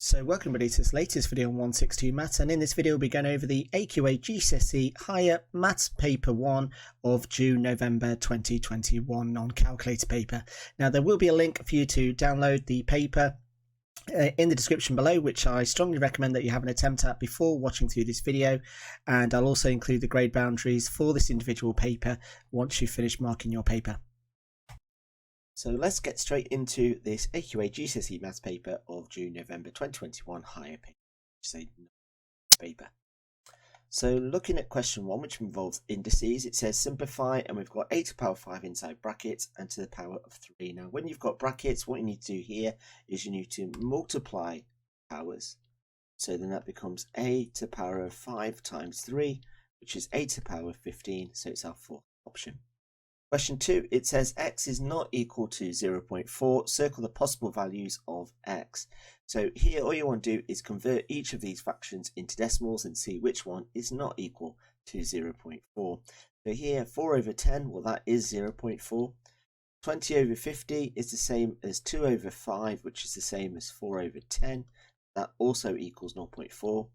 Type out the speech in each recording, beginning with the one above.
So welcome everybody to this latest video on 162 Maths, and in this video we'll be going over the AQA GCSE Higher Maths Paper 1 of June-November 2021 non-calculator paper. Now there will be a link for you to download the paper in the description below, which I strongly recommend that you have an attempt at before watching through this video, and I'll also include the grade boundaries for this individual paper once you finish marking your paper. So let's get straight into this AQA GCSE Maths paper of June-November 2021 higher paper. So looking at question 1, which involves indices, it says simplify, and we've got a to the power 5 inside brackets and to the power of 3. Now when you've got brackets, what you need to do here is you need to multiply powers. So then that becomes a to the power of 5 times 3, which is a to the power of 15, so it's our fourth option. Question 2, it says x is not equal to 0.4. Circle the possible values of x. So here all you want to do is convert each of these fractions into decimals and see which one is not equal to 0.4. So here 4 over 10, well that is 0.4. 20 over 50 is the same as 2 over 5, which is the same as 4 over 10. That also equals 0.4.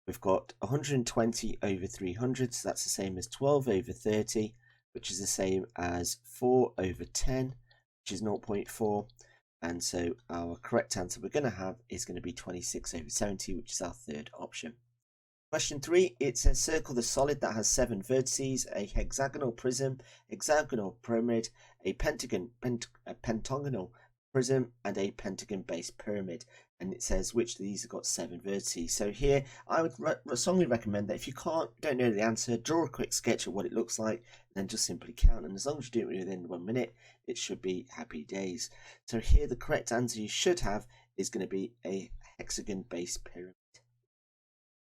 We've got 120 over 300, so that's the same as 12 over 30. Which is the same as 4 over 10, which is 0.4. And so our correct answer we're going to have is going to be 26 over 70, which is our third option. Question 3, it says circle the solid that has 7 vertices, a hexagonal prism, hexagonal pyramid, a pentagonal prism, and a pentagon-based pyramid. And it says which of these have got 7 vertices. So here I would strongly recommend that if you don't know the answer, draw a quick sketch of what it looks like, and then just simply count. And as long as you do it within 1 minute, it should be happy days. So here the correct answer you should have is going to be a hexagon-based pyramid.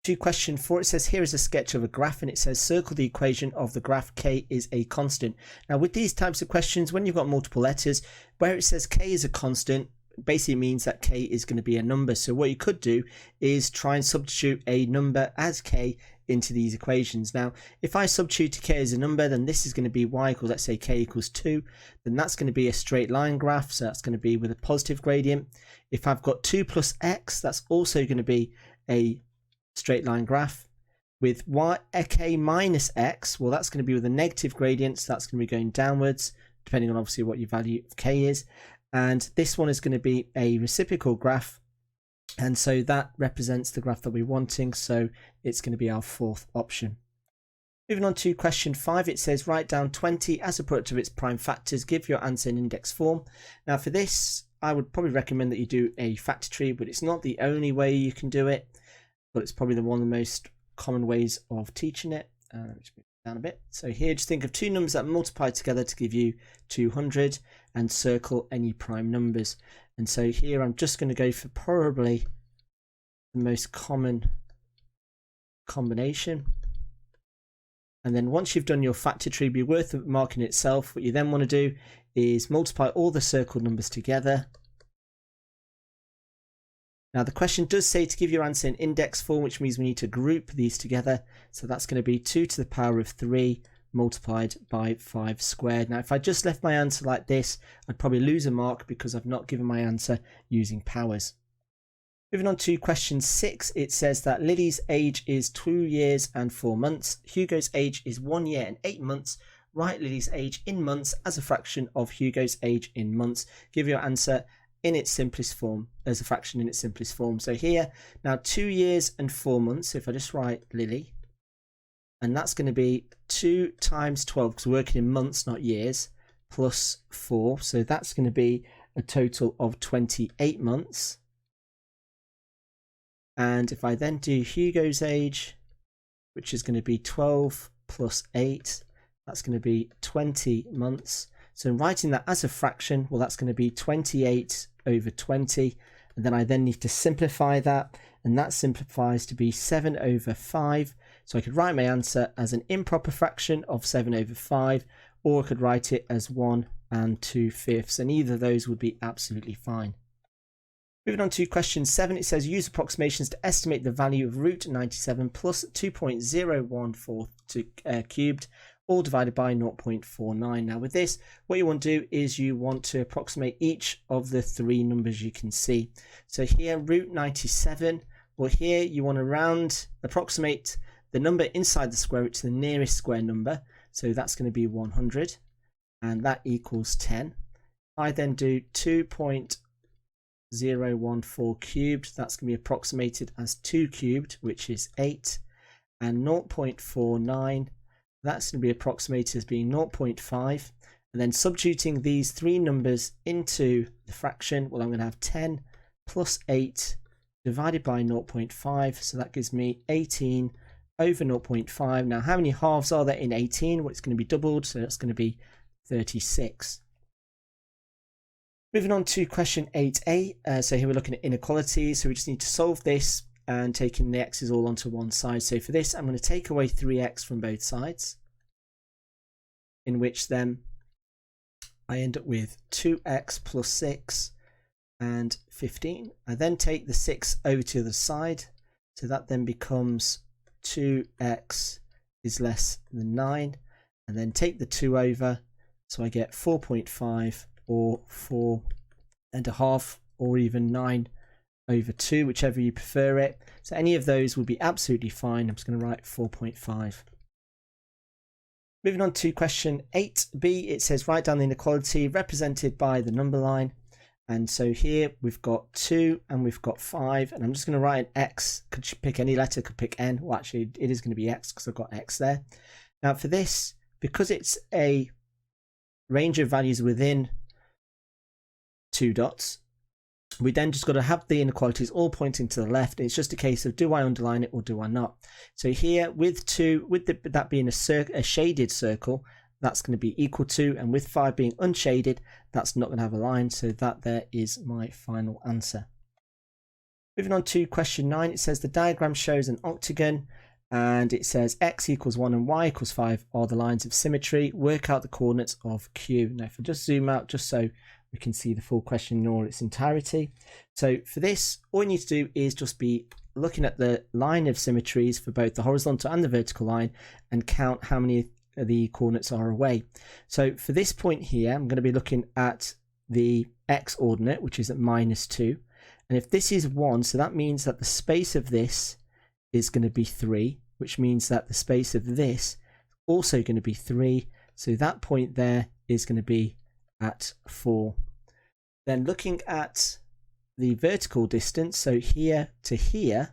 To question 4, it says here is a sketch of a graph, and it says circle the equation of the graph k is a constant. Now with these types of questions, when you've got multiple letters, where it says k is a constant, basically means that k is going to be a number. So what you could do is try and substitute a number as k into these equations. Now if I substitute k as a number, then this is going to be y equals, let's say k equals 2, then that's going to be a straight line graph, so that's going to be with a positive gradient. If I've got 2 plus x, that's also going to be a straight line graph. With k minus x, well that's going to be with a negative gradient, so that's going to be going downwards depending on obviously what your value of k is. And this one is going to be a reciprocal graph, and so that represents the graph that we're wanting, so it's going to be our fourth option. Moving on to question 5, it says write down 20 as a product of its prime factors, give your answer in index form. Now for this I would probably recommend that you do a factor tree, but it's not the only way you can do it, but it's probably one of the most common ways of teaching it. Let's move down a bit. So here just think of two numbers that multiply together to give you 200 and circle any prime numbers. And so here I'm just going to go for probably the most common combination. And then once you've done your factor tree, be worth marking itself. What you then want to do is multiply all the circled numbers together. Now the question does say to give your answer in index form, which means we need to group these together. So that's going to be 2 to the power of 3 multiplied by 5 squared. Now if I just left my answer like this, I'd probably lose a mark because I've not given my answer using powers. Moving on to question 6, it says that Lily's age is 2 years and 4 months. Hugo's age is 1 year and 8 months. Write Lily's age in months as a fraction of Hugo's age in months. Give your answer in its simplest form, as a fraction in its simplest form. So here, now 2 years and 4 months, so if I just write Lily, and that's going to be 2 times 12, because we're working in months, not years, plus 4. So that's going to be a total of 28 months. And if I then do Hugo's age, which is going to be 12 plus 8, that's going to be 20 months. So in writing that as a fraction, well, that's going to be 28 over 20. And then I then need to simplify that, and that simplifies to be 7 over 5. So I could write my answer as an improper fraction of 7 over 5, or I could write it as 1 and 2/5, and either of those would be absolutely fine. Moving on to question 7, it says use approximations to estimate the value of root 97 plus 2.014 cubed. all divided by 0.49. Now with this, what you want to do is you want to approximate each of the three numbers you can see. So here, root 97, well here you want to approximate the number inside the square root to the nearest square number. So that's going to be 100, and that equals 10. I then do 2.014 cubed, that's going to be approximated as 2 cubed, which is 8, and 0.49, that's going to be approximated as being 0.5, and then substituting these three numbers into the fraction, well I'm going to have 10 plus 8 divided by 0.5, so that gives me 18 over 0.5. Now how many halves are there in 18? Well, it's going to be doubled, so that's going to be 36. Moving on to question 8a, so here we're looking at inequality, so we just need to solve this and taking the x's all onto one side. So for this I'm going to take away 3x from both sides, in which then I end up with 2x plus 6 and 15. I then take the 6 over to the other side, so that then becomes 2x is less than 9, and then take the 2 over, so I get 4.5 or 4.5 or even 9 over 2, whichever you prefer it. So any of those will be absolutely fine. I'm just going to write 4.5. Moving on to question 8b, it says write down the inequality represented by the number line. And so here we've got 2 and we've got 5, and I'm just going to write an x. Could you pick any letter? Could pick n. Well, actually it is going to be x because I've got x there. Now for this, because it's a range of values within 2 dots, we then just got to have the inequalities all pointing to the left. It's just a case of do I underline it or do I not. So here with 2, that being a shaded circle, that's going to be equal to, and with 5 being unshaded, that's not going to have a line. So that there is my final answer. Moving on to question 9, it says the diagram shows an octagon, and it says x equals 1 and y equals 5 are the lines of symmetry. Work out the coordinates of Q. Now if I just zoom out just so we can see the full question in all its entirety. So for this, all you need to do is just be looking at the line of symmetries for both the horizontal and the vertical line and count how many of the coordinates are away. So for this point here, I'm going to be looking at the x ordinate, which is at -2. And if this is 1, so that means that the space of this is going to be 3, which means that the space of this is also going to be 3. So that point there is going to be at 4. Then looking at the vertical distance, so here to here,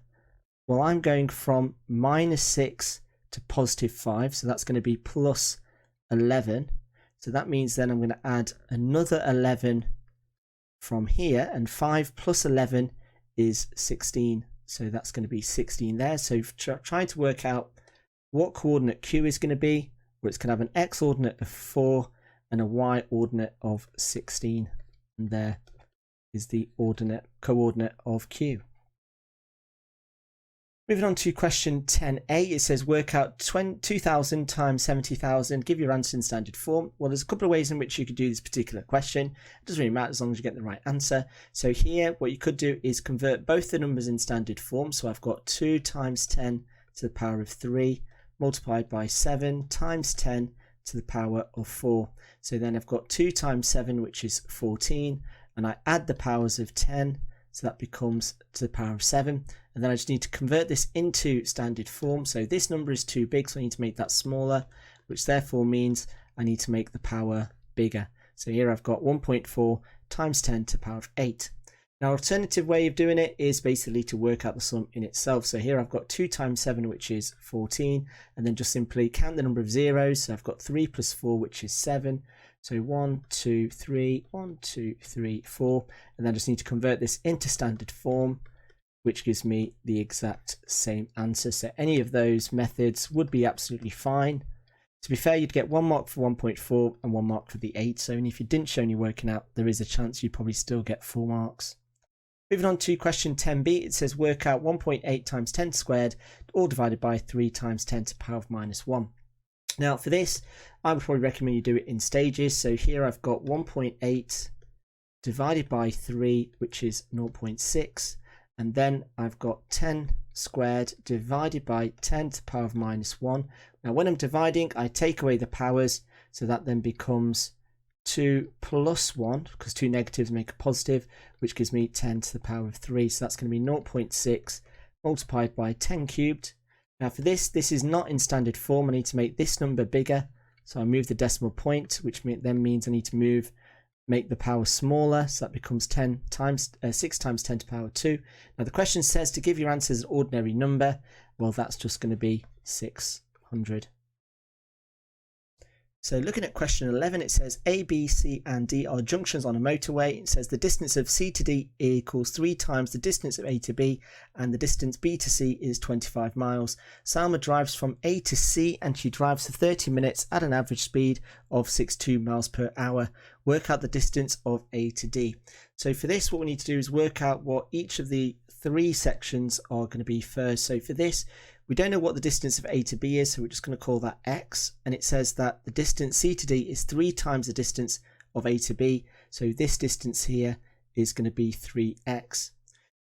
well I'm going from -6 to +5, so that's going to be +11. So that means then I'm going to add another 11 from here, and 5 plus 11 is 16, so that's going to be 16 there. So trying to work out what coordinate Q is going to be, well, it's going to have an x ordinate of 4 and a y ordinate of 16, and there is the coordinate of Q. Moving on to question 10a, it says work out 2,000 times 70,000, give your answer in standard form. Well, there's a couple of ways in which you could do this particular question. It doesn't really matter as long as you get the right answer. So here, what you could do is convert both the numbers in standard form. So I've got 2 times 10 to the power of 3 multiplied by 7 times 10 to the power of 4. So then I've got 2 times 7, which is 14, and I add the powers of 10, so that becomes to the power of 7. And then I just need to convert this into standard form. So this number is too big, so I need to make that smaller, which therefore means I need to make the power bigger. So here I've got 1.4 times 10 to the power of 8. Now, alternative way of doing it is basically to work out the sum in itself. So here I've got 2 times 7, which is 14, and then just simply count the number of zeros. So I've got 3 plus 4, which is 7. So 1, 2, 3, 1, 2, 3, 4, and then I just need to convert this into standard form, which gives me the exact same answer. So any of those methods would be absolutely fine. To be fair, you'd get 1 mark for 1.4 and 1 mark for the 8. So even if you didn't show any working out, there is a chance you'd probably still get 4 marks. Moving on to question 10b, it says work out 1.8 times 10 squared, all divided by 3 times 10 to the power of -1. Now for this, I would probably recommend you do it in stages. So here I've got 1.8 divided by 3, which is 0.6. And then I've got 10 squared divided by 10 to the power of minus 1. Now when I'm dividing, I take away the powers, so that then becomes 2 plus 1, because two negatives make a positive, which gives me 10 to the power of 3. So that's going to be 0.6 multiplied by 10 cubed. Now for this is not in standard form. I need to make this number bigger. So I move the decimal point, which then means I need to make the power smaller. So that becomes 6 times 10 to the power 2. Now the question says to give your answers an ordinary number. Well, that's just going to be 600. So looking at question 11, it says A, B, C and D are junctions on a motorway. It says the distance of C to D equals 3 times the distance of A to B, and the distance B to C is 25 miles. Salma drives from A to C and she drives for 30 minutes at an average speed of 62 miles per hour. Work out the distance of A to D. So for this, what we need to do is work out what each of the 3 sections are going to be first. So for this, we don't know what the distance of A to B is, so we're just going to call that x. And it says that the distance C to D is 3 times the distance of A to B. So this distance here is going to be 3x.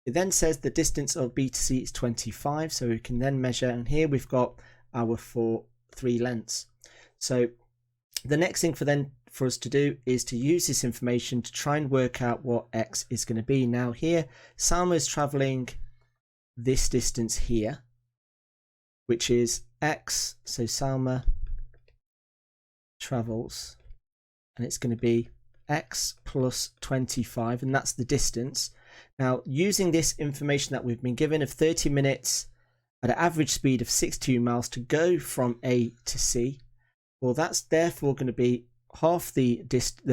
It then says the distance of B to C is 25. So we can then measure, and here we've got our 3 lengths. So the next thing for us to do is to use this information to try and work out what x is going to be. Now here, Salma is traveling this distance here, which is x. So Salma travels, and it's going to be x plus 25, and that's the distance. Now, using this information that we've been given of 30 minutes at an average speed of 62 miles to go from A to C, well, that's therefore going to be half the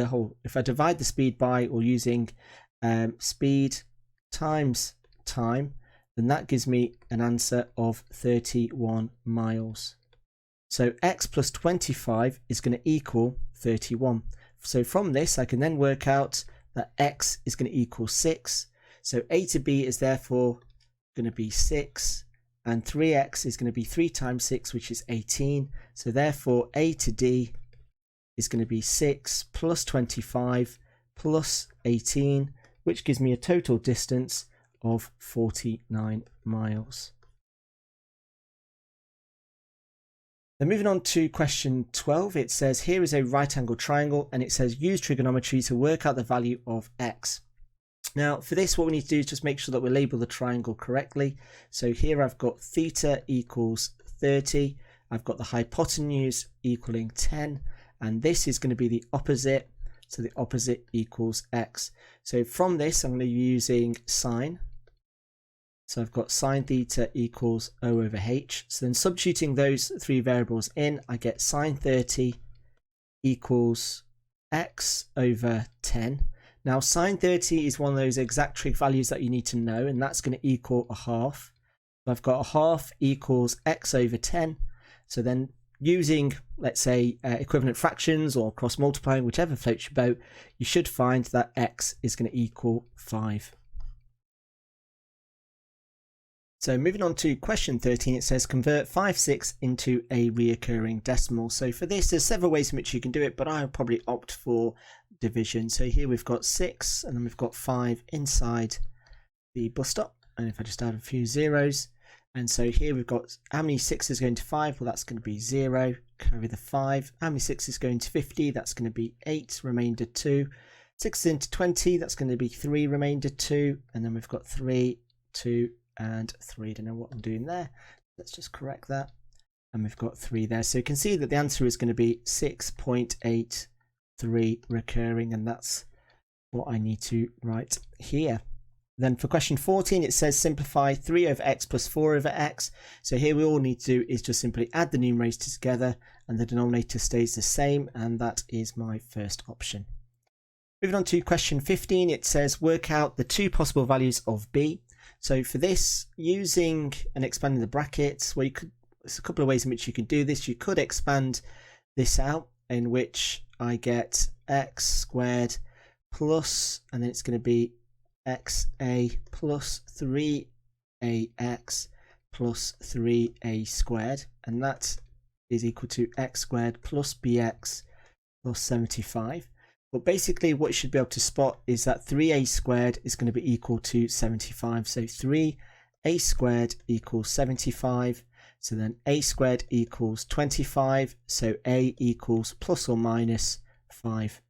whole. If I divide the speed by, or using speed times time, then that gives me an answer of 31 miles. So x plus 25 is going to equal 31. So from this, I can then work out that x is going to equal 6. So A to B is therefore going to be 6, and 3x is going to be 3 times 6, which is 18. So therefore A to D is going to be 6 plus 25 plus 18, which gives me a total distance of 49 miles. Then moving on to question 12, it says here is a right angle triangle, and it says use trigonometry to work out the value of x. Now for this, what we need to do is just make sure that we label the triangle correctly. So here I've got theta equals 30, I've got the hypotenuse equaling 10, and this is going to be the opposite. So the opposite equals x. So from this, I'm going to be using sine. So I've got sine theta equals O over h. So then substituting those 3 variables in, I get sine 30 equals x over 10. Now sine 30 is one of those exact trig values that you need to know, and that's going to equal a half. So I've got a half equals x over 10. So then using, let's say, equivalent fractions or cross multiplying, whichever floats your boat, you should find that x is going to equal 5. So moving on to question 13, it says convert 5/6 into a reoccurring decimal. So for this, there's several ways in which you can do it, but I would probably opt for division. So here we've got 6, and then we've got 5 inside the bus stop. And if I just add a few zeros, and so here we've got how many 6 is going to 5? Well, that's going to be 0. Carry the 5. How many 6 is going to 50? That's going to be 8. Remainder 2. 6 into 20. That's going to be 3. Remainder 2. And then we've got 3, 2, and 3. I don't know what I'm doing there. Let's just correct that. And we've got 3 there. So you can see that the answer is going to be 6.83 recurring, and that's what I need to write here. Then for question 14, it says simplify 3 over x plus 4 over x. So here we all need to do is just simply add the numerators together, and the denominator stays the same, and that is my first option. Moving on to question 15, it says work out the 2 possible values of b. So for this, using and expanding the brackets, well, there's a couple of ways in which you can do this. You could expand this out, in which I get x squared plus, and then it's going to be xa plus 3ax plus 3a squared, and that is equal to x squared plus bx plus 75. But basically what you should be able to spot is that 3a squared is going to be equal to 75. So 3a a squared equals 75. So then a squared equals 25. So a equals plus or minus 5.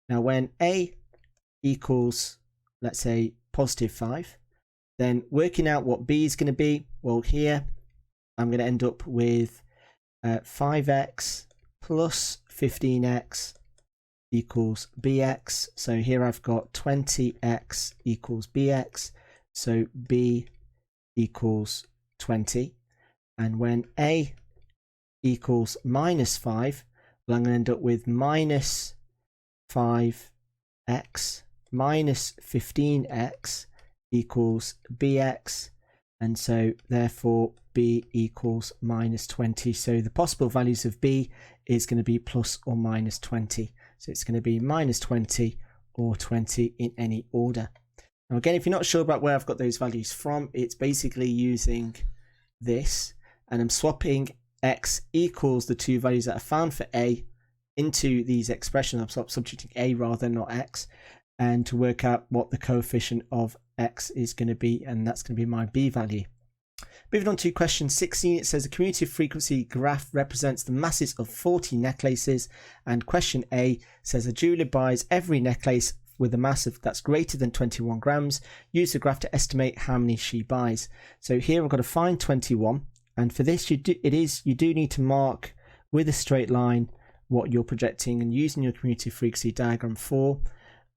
Now when a equals, let's say, positive 5, then working out what b is going to be, well, here I'm going to end up with 5x plus 15x equals bx. So here I've got 20x equals bx. So b equals 20. And when a equals minus 5, well, I'm going to end up with minus 5x minus 15x equals bx. And so therefore b equals minus 20. So the possible values of b is going to be plus or minus 20. So it's going to be minus 20 or 20 in any order. Now again, if you're not sure about where I've got those values from, it's basically using this, and I'm swapping x equals the two values that I found for a into these expressions. I'm substituting a rather, not x, and to work out what the coefficient of x is going to be, and that's going to be my b value. Moving on to question 16, it says a cumulative frequency graph represents the masses of 40 necklaces, and question A says a jeweler buys every necklace with a mass of that's greater than 21 grams. Use the graph to estimate how many she buys. So here I've got to find 21, and for this you do need to mark with a straight line what you're projecting and using your cumulative frequency diagram for,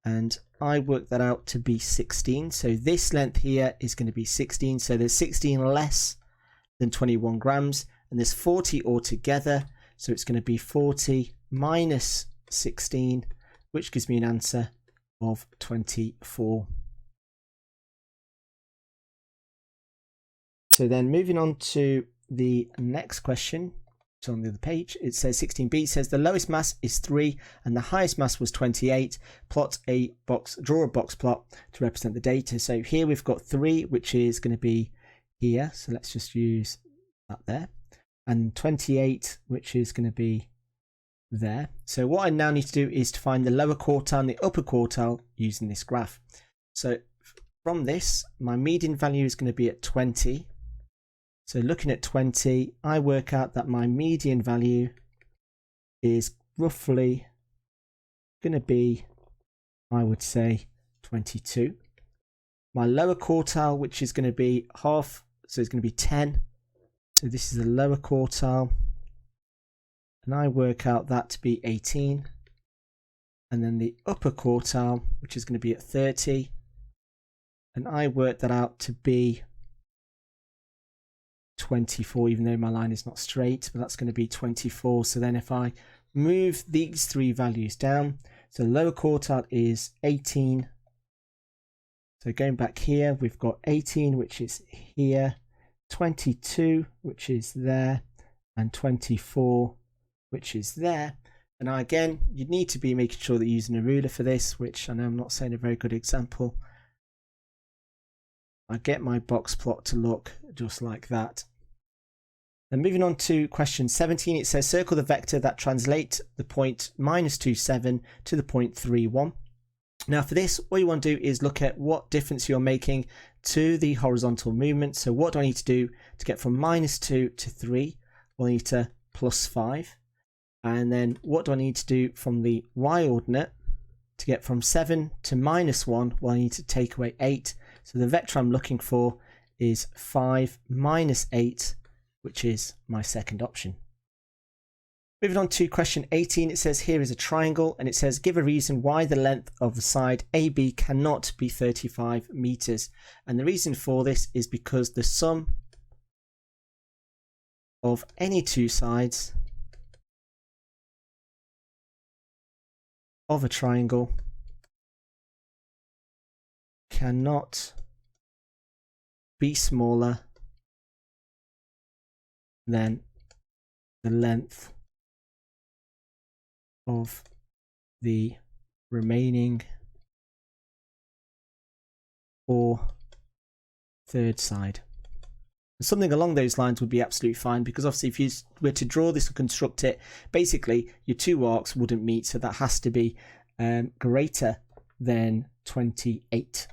and I worked that out to be 16. So this length here is going to be 16. So there's 16 less than 21 grams, and there's 40 altogether. So it's going to be 40 minus 16, which gives me an answer of 24. So then moving on to the next question. So on the other page, it says 16b says the lowest mass is 3 and the highest mass was 28. Draw a box plot to represent the data. So here we've got 3, which is going to be here. So let's just use that there. And 28, which is going to be there. So what I now need to do is to find the lower quartile and the upper quartile using this graph. So from this, my median value is going to be at 20. So looking at 20, I work out that my median value is roughly going to be, I would say, 22. My lower quartile, which is going to be half, so it's going to be 10. So this is the lower quartile. And I work out that to be 18. And then the upper quartile, which is going to be at 30. And I work that out to be 24, even though my line is not straight, but that's going to be 24. So then if I move these three values down, so lower quartile is 18. So going back here, we've got 18, which is here, 22, which is there, and 24, which is there. And now again, you need to be making sure that you're using a ruler for this, which I know I'm not saying a very good example. I get my box plot to look just like that. Then moving on to question 17, it says circle the vector that translates the point -27 to the point 31. Now for this, all you want to do is look at what difference you're making to the horizontal movement. So what do I need to do to get from -2 to 3? Well, I need to +5. And then what do I need to do from the y ordinate to get from 7 to -1? Well, I need to take away 8. So the vector I'm looking for is 5 minus 8, which is my second option. Moving on to question 18, it says here is a triangle, and it says give a reason why the length of the side AB cannot be 35 meters. And the reason for this is because the sum of any two sides of a triangle cannot be smaller than the length of the remaining or third side. Something along those lines would be absolutely fine, because obviously if you were to draw this and construct it, basically your two arcs wouldn't meet, so that has to be greater than 28.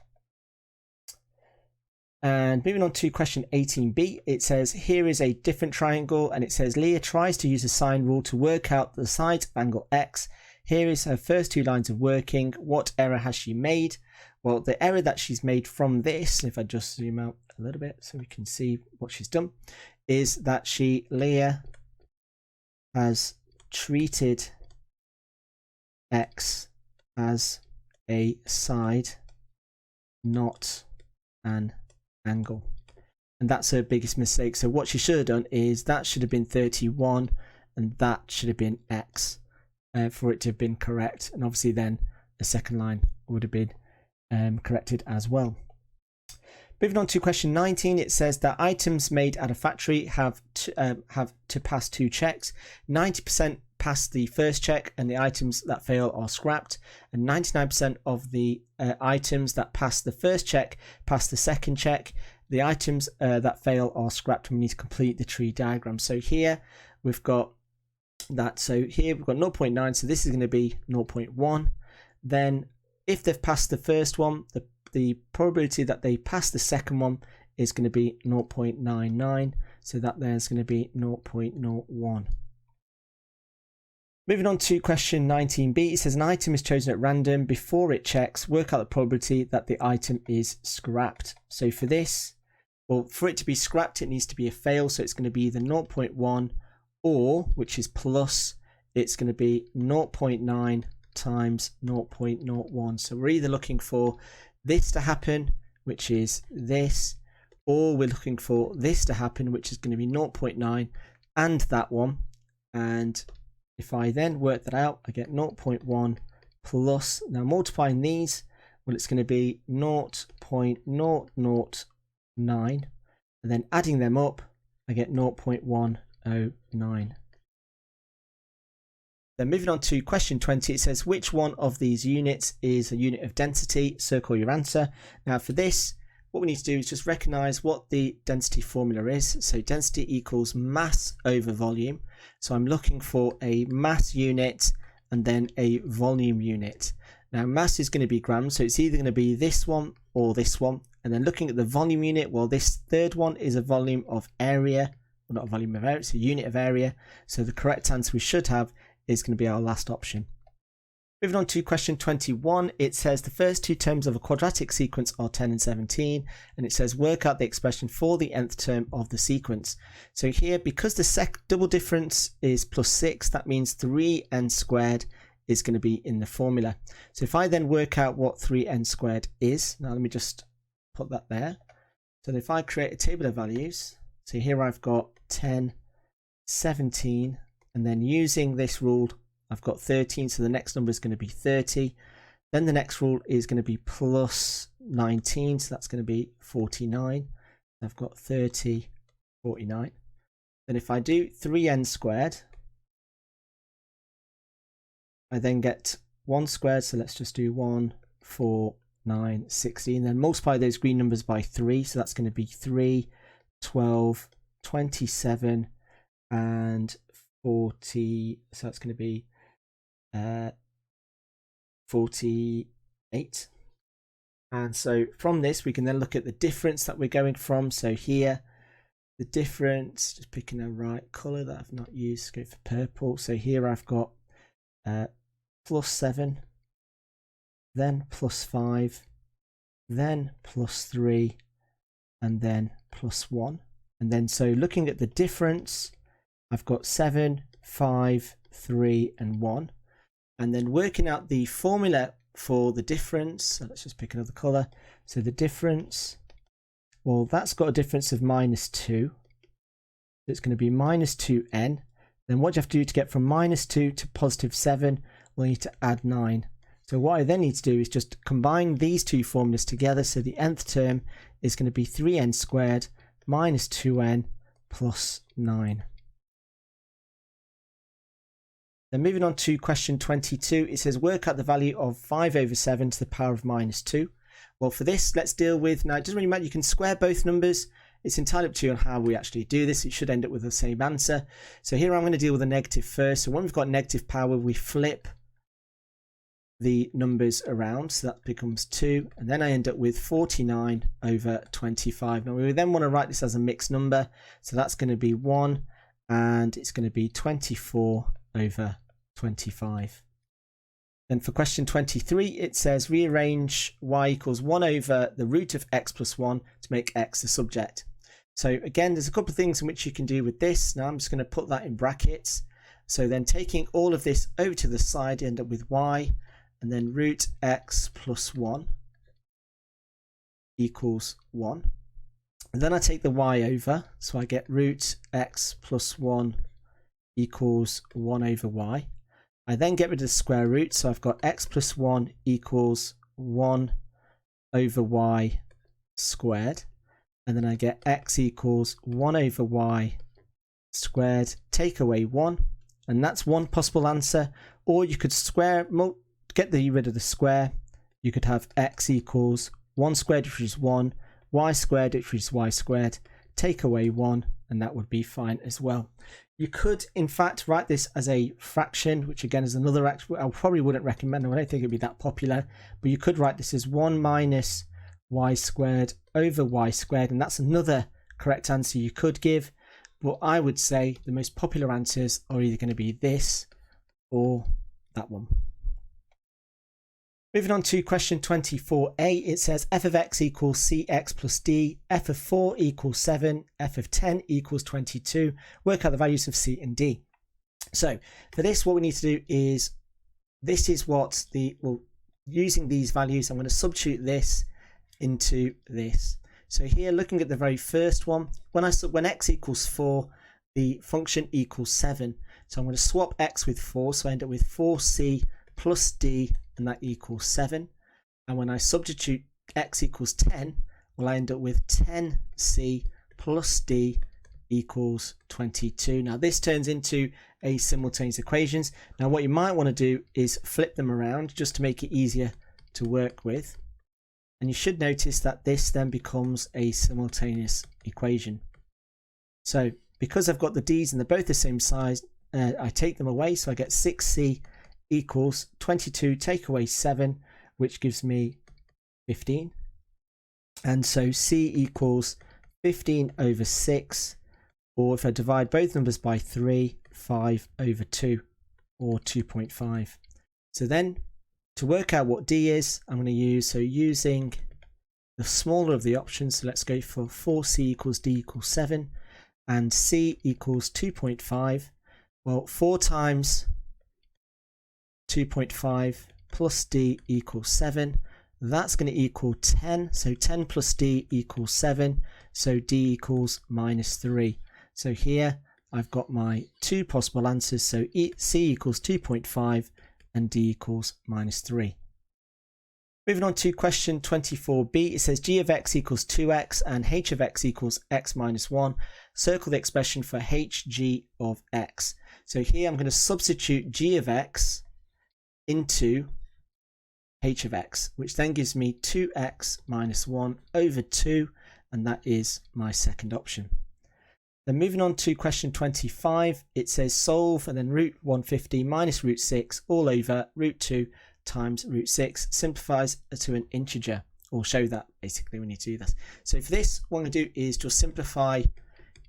And moving on to question 18b, it says here is a different triangle, and it says Leah tries to use the sine rule to work out the sides of angle x. Here is her first 2 lines of working. What error has she made? Well, the error that she's made from this, if I just zoom out a little bit so we can see what she's done, is that Leah has treated x as a side, not an angle. And that's her biggest mistake. So what she should have done is that should have been 31 and that should have been x for it to have been correct. And obviously then the second line would have been corrected as well. Moving on to question 19, it says that items made at a factory have to pass 2 checks. 90% pass the first check and the items that fail are scrapped, and 99% of the items that pass the first check pass the second check. The items that fail are scrapped, and we need to complete the tree diagram. So here we've got that. So here we've got 0.9, so this is going to be 0.1. Then if they've passed the first one, the probability that they pass the second one is going to be 0.99, so that there's going to be 0.01. Moving on to question 19b, it says an item is chosen at random. Before it checks, work out the probability that the item is scrapped. So for this, well, for it to be scrapped, it needs to be a fail, so it's going to be either 0.1 or, which is plus, it's going to be 0.9 times 0.01. So we're either looking for this to happen, which is this, or we're looking for this to happen, which is going to be 0.9 and that one. And if I then work that out, I get 0.1 plus, now multiplying these, well, it's going to be 0.009, and then adding them up, I get 0.109. Then moving on to question 20, it says which one of these units is a unit of density? Circle your answer. Now for this, what we need to do is just recognize what the density formula is. So density equals mass over volume. So I'm looking for a mass unit and then a volume unit. Now mass is going to be grams, so it's either going to be this one or this one. And then looking at the volume unit, well, this third one is a volume of area, well, not a volume of area, it's a unit of area. So the correct answer we should have is going to be our last option. Moving on to question 21, it says the first 2 terms of a quadratic sequence are 10 and 17, and it says work out the expression for the nth term of the sequence. So here, because the double difference is plus 6, that means 3n squared is going to be in the formula. So if I then work out what 3n squared is, now let me just put that there. So if I create a table of values, so here I've got 10, 17, and then using this rule, I've got 13, so the next number is going to be 30. Then the next rule is going to be plus 19, so that's going to be 49. I've got 30, 49. Then if I do 3n squared, I then get 1 squared, so let's just do 1, 4, 9, 16. Then multiply those green numbers by 3, so that's going to be 3, 12, 27, and 40, so that's going to be 48. And so from this we can then look at the difference that we're going from. So here the difference, just picking the right color that I've not used, go for purple. So here I've got plus 7, then plus 5, then plus 3, and then plus 1. And then so looking at the difference, I've got 7, 5, 3, and 1. And then working out the formula for the difference, so let's just pick another color. So the difference, well, that's got a difference of minus 2. So it's going to be minus 2n. Then what do you have to do to get from minus 2 to positive 7? Well, you need to add 9. So what I then need to do is just combine these two formulas together. So the nth term is going to be 3n squared minus 2n plus 9. Then moving on to question 22, it says work out the value of 5 over 7 to the power of minus 2. Well, for this, let's deal with, now it doesn't really matter, you can square both numbers. It's entirely up to you on how we actually do this. It should end up with the same answer. So here I'm going to deal with a negative first. So when we've got negative power, we flip the numbers around, so that becomes 2, and then I end up with 49 over 25. Now we then want to write this as a mixed number, so that's going to be 1, and it's going to be 24 over 25. Then for question 23, it says rearrange y equals 1 over the root of x plus 1 to make x the subject. So again, there's a couple of things in which you can do with this. Now I'm just going to put that in brackets. So then taking all of this over to the side, you end up with y, and then root x plus 1 equals 1. And then I take the y over, so I get root x plus 1 equals 1 over y. I then get rid of the square root, so I've got x plus 1 equals 1 over y squared. And then I get x equals 1 over y squared, take away 1. And that's one possible answer. Or you could get rid of the square. You could have x equals 1 squared, which is 1, y squared, which is y squared, take away 1, and that would be fine as well. You could, in fact, write this as a fraction, which again is another I probably wouldn't recommend. I don't think it'd be that popular, but you could write this as 1 minus y squared over y squared, and that's another correct answer you could give. But I would say the most popular answers are either going to be this or that one. Moving on to question 24a, it says f of x equals cx plus d, f of 4 equals 7, f of 10 equals 22. Work out the values of c and d. So for this, what we need to do is, using these values, I'm going to substitute this into this. So here, looking at the very first one, when x equals 4, the function equals 7. So I'm going to swap x with 4, so I end up with 4c plus d, and that equals 7. And when I substitute x equals 10, well, I end up with 10c plus d equals 22. Now this turns into a simultaneous equations. Now what you might want to do is flip them around just to make it easier to work with. And you should notice that this then becomes a simultaneous equation. So because I've got the d's and they're both the same size, I take them away, so I get 6c equals 22, take away 7, which gives me 15. And so c equals 15 over 6, or if I divide both numbers by 3, 5 over 2, or 2.5. So then to work out what d is, I'm going to using the smaller of the options, so let's go for 4c equals d equals 7, and c equals 2.5. Well, 4 times 2.5 plus d equals 7. That's going to equal 10. So 10 plus d equals 7. So d equals minus 3. So here I've got my two possible answers. So c equals 2.5 and d equals minus 3. Moving on to question 24b, it says g of x equals 2x and h of x equals x minus 1. Circle the expression for hg of x. So here I'm going to substitute g of x into h of x, which then gives me 2x minus 1 over 2, and that is my second option. Then moving on to question 25, it says solve and then root 150 minus root 6 all over root 2 times root 6, simplifies to an integer, or show that basically we need to do this. So for this, what I'm going to do is just simplify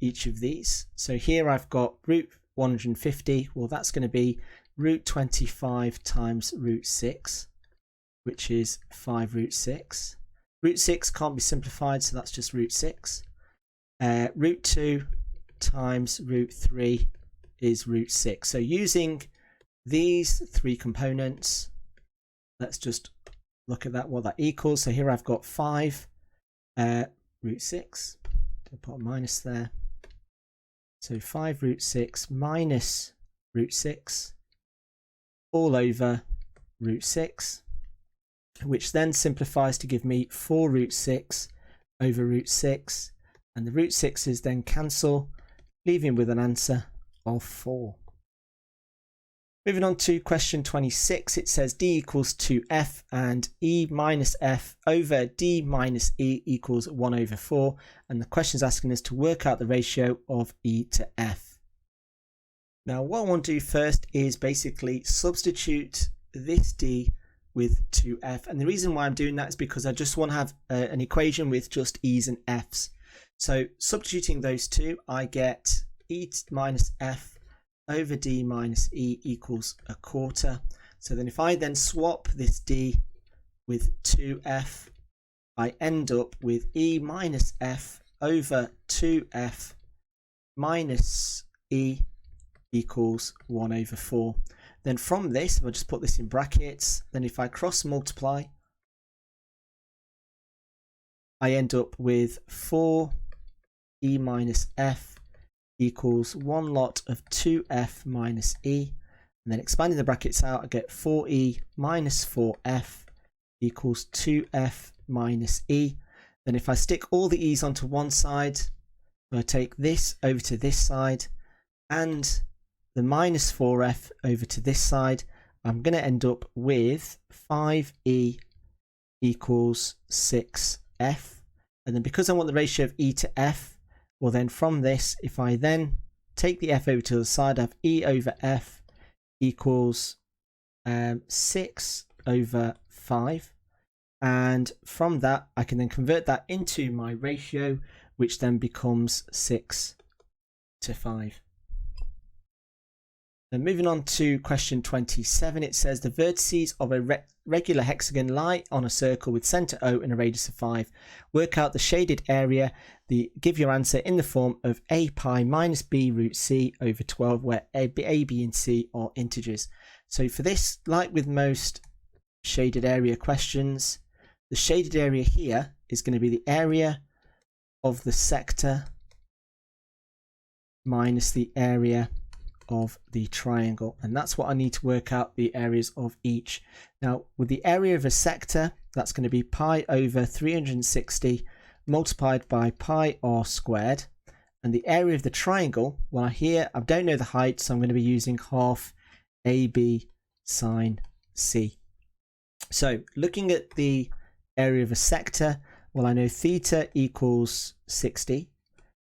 each of these. So here I've got root 150, well that's going to be root 25 times root 6, which is 5 root 6. Root 6 can't be simplified, so that's just root 6. Root 2 times root 3 is root 6. So using these three components, let's just look at that, what that equals. So here I've got 5 root 6. I'll put a minus there. So 5 root 6 minus root 6 all over root 6, which then simplifies to give me 4 root 6 over root 6, and the root 6's then cancel, leaving with an answer of 4. Moving on to question 26, it says d equals 2f and e minus f over d minus e equals 1 over 4, and the question is asking us to work out the ratio of e to f. Now what I want to do first is basically substitute this d with 2f. And the reason why I'm doing that is because I just want to have an equation with just e's and f's. So substituting those two, I get e minus f over d minus e equals a quarter. So then if I then swap this d with 2f, I end up with e minus f over 2f minus e equals 1 over 4. Then from this, if I just put this in brackets, then if I cross multiply, I end up with 4 e minus f equals 1 lot of 2f minus e. And then expanding the brackets out, I get 4e minus 4f equals 2f minus e. Then if I stick all the e's onto one side, I take this over to this side and the minus 4f over to this side, I'm going to end up with 5e equals 6f. And then because I want the ratio of e to f, well then from this, if I then take the f over to the side, I have e over f equals 6 over 5. And from that, I can then convert that into my ratio, which then becomes 6 to 5. Then moving on to question 27, it says the vertices of a regular hexagon lie on a circle with centre O and a radius of 5. Work out the shaded area. Give your answer in the form of a pi minus b root c over 12, where a, b and c are integers. So for this, like with most shaded area questions, the shaded area here is going to be the area of the sector minus the area of the triangle, and that's what I need to work out the areas of each. Now with the area of a sector, that's going to be pi over 360 multiplied by pi r squared, and the area of the triangle, well here I don't know the height, so I'm going to be using half AB sine C. So looking at the area of a sector, well I know theta equals 60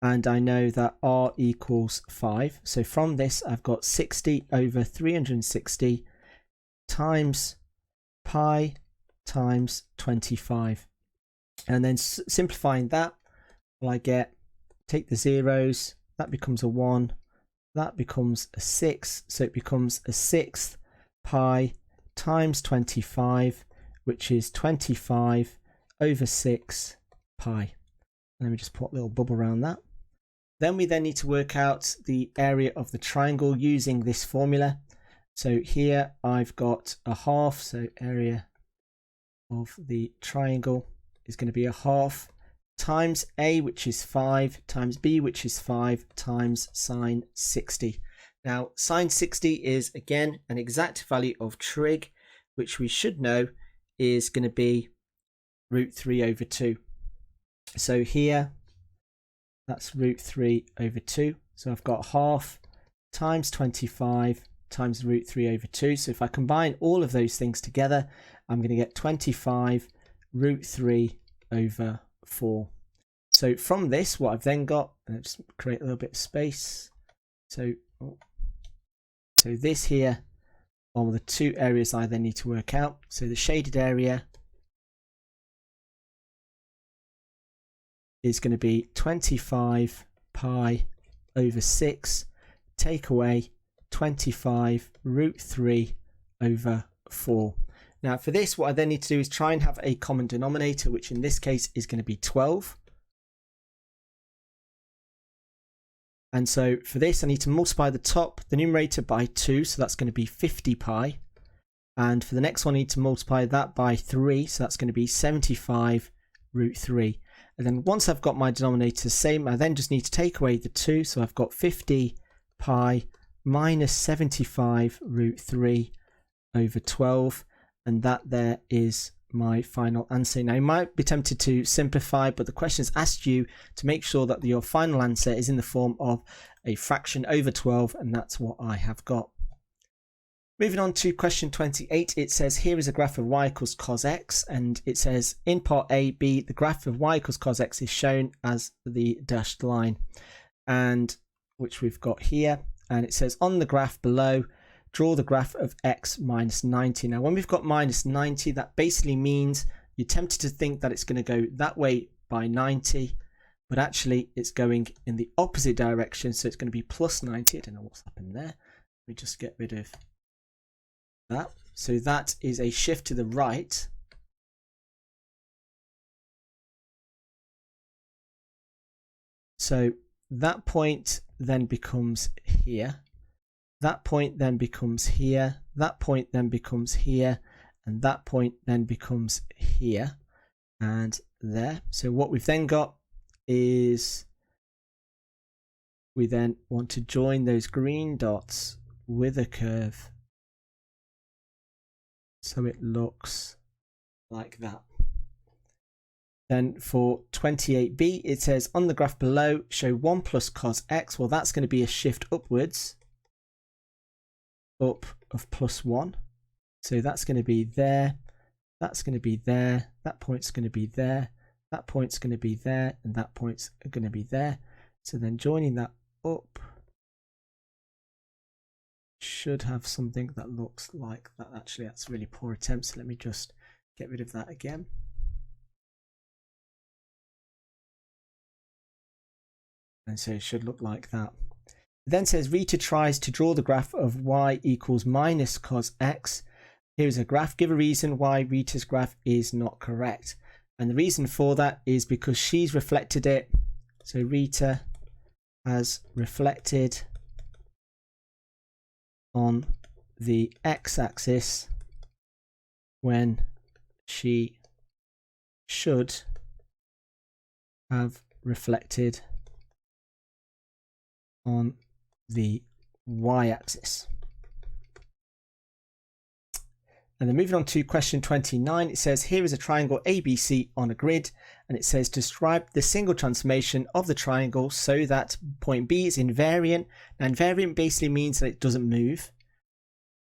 and I know that r equals 5. So from this I've got 60 over 360 times pi times 25. And then simplifying that, well I get, take the zeros, that becomes a 1, that becomes a 6, so it becomes a 6th pi times 25, which is 25 over 6 pi. And let me just put a little bubble around that. Then we then need to work out the area of the triangle using this formula. So here I've got a half, so area of the triangle is going to be a half times a, which is 5, times b, which is 5, times sine 60. Now sine 60 is again an exact value of trig, which we should know is going to be root 3 over 2. So here that's root 3 over 2. So I've got half times 25 times root 3 over 2. So if I combine all of those things together, I'm going to get 25 root 3 over 4. So from this, what I've then got, let's create a little bit of space. So this here are the two areas I then need to work out. So the shaded area is going to be 25 pi over 6, take away 25 root 3 over 4. Now for this, what I then need to do is try and have a common denominator, which in this case is going to be 12. And so for this, I need to multiply the top, the numerator, by 2, so that's going to be 50 pi. And for the next one, I need to multiply that by 3, so that's going to be 75 root 3. And then once I've got my denominator the same, I then just need to take away the 2, so I've got 50 pi minus 75 root 3 over 12, and that there is my final answer. Now you might be tempted to simplify, but the question's asked you to make sure that your final answer is in the form of a fraction over 12, and that's what I have got. Moving on to question 28, it says here is a graph of y equals cos x, and it says in part A, B, the graph of y equals cos x is shown as the dashed line, and which we've got here, and it says on the graph below, draw the graph of x minus 90. Now, when we've got minus 90, that basically means you're tempted to think that it's going to go that way by 90, but actually it's going in the opposite direction, so it's going to be plus 90. I don't know what's happened there. Let me just get rid of that. So that is a shift to the right. So that point then becomes here. That point then becomes here. That point then becomes here. And that point then becomes here and there. So what we've then got is we then want to join those green dots with a curve so it looks like that. Then for 28b, it says on the graph below, show 1 plus cos x. Well, that's going to be a shift upwards, up of plus 1. So that's going to be there, that's going to be there, that point's going to be there, that point's going to be there, and that point's going to be there. So then joining that up should have something that looks like that. Actually, that's a really poor attempt, so let me just get rid of that again. And so it should look like that. It then says Rita tries to draw the graph of y equals minus cos x. Here's a graph. Give a reason why Rita's graph is not correct. And the reason for that is because she's reflected it. So Rita has reflected on the x-axis when she should have reflected on the y-axis. And then moving on to question 29, it says here is a triangle ABC on a grid, and it says describe the single transformation of the triangle so that point B is invariant. Now invariant basically means that it doesn't move.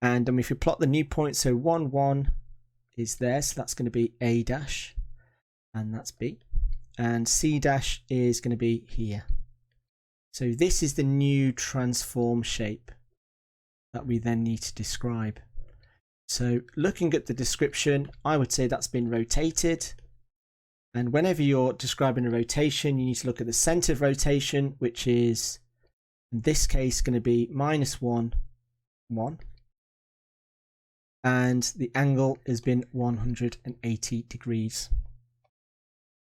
And if you plot the new point, so 1, 1 is there, so that's going to be A dash, and that's B. And C dash is going to be here. So this is the new transform shape that we then need to describe. So looking at the description, I would say that's been rotated. And whenever you're describing a rotation, you need to look at the center of rotation, which is, in this case, going to be minus 1, 1. And the angle has been 180 degrees.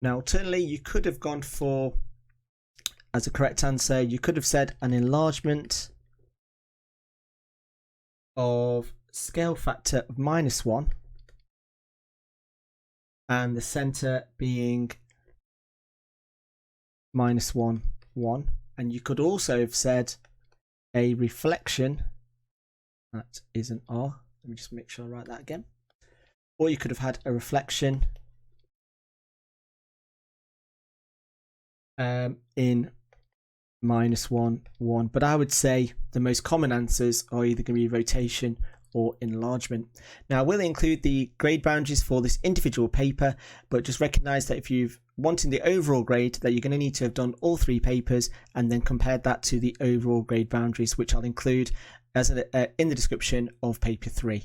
Now, alternately, you could have gone for, as a correct answer, you could have said an enlargement of scale factor of minus 1 and the center being minus 1, 1. And you could also have said a reflection, that is an R. Let me just make sure I write that again. Or you could have had a reflection in minus 1, 1. But I would say the most common answers are either going to be rotation or enlargement. Now, we'll include the grade boundaries for this individual paper, but just recognize that if you've wanting the overall grade, that you're going to need to have done all 3 papers and then compared that to the overall grade boundaries, which I'll include as in the description of paper 3.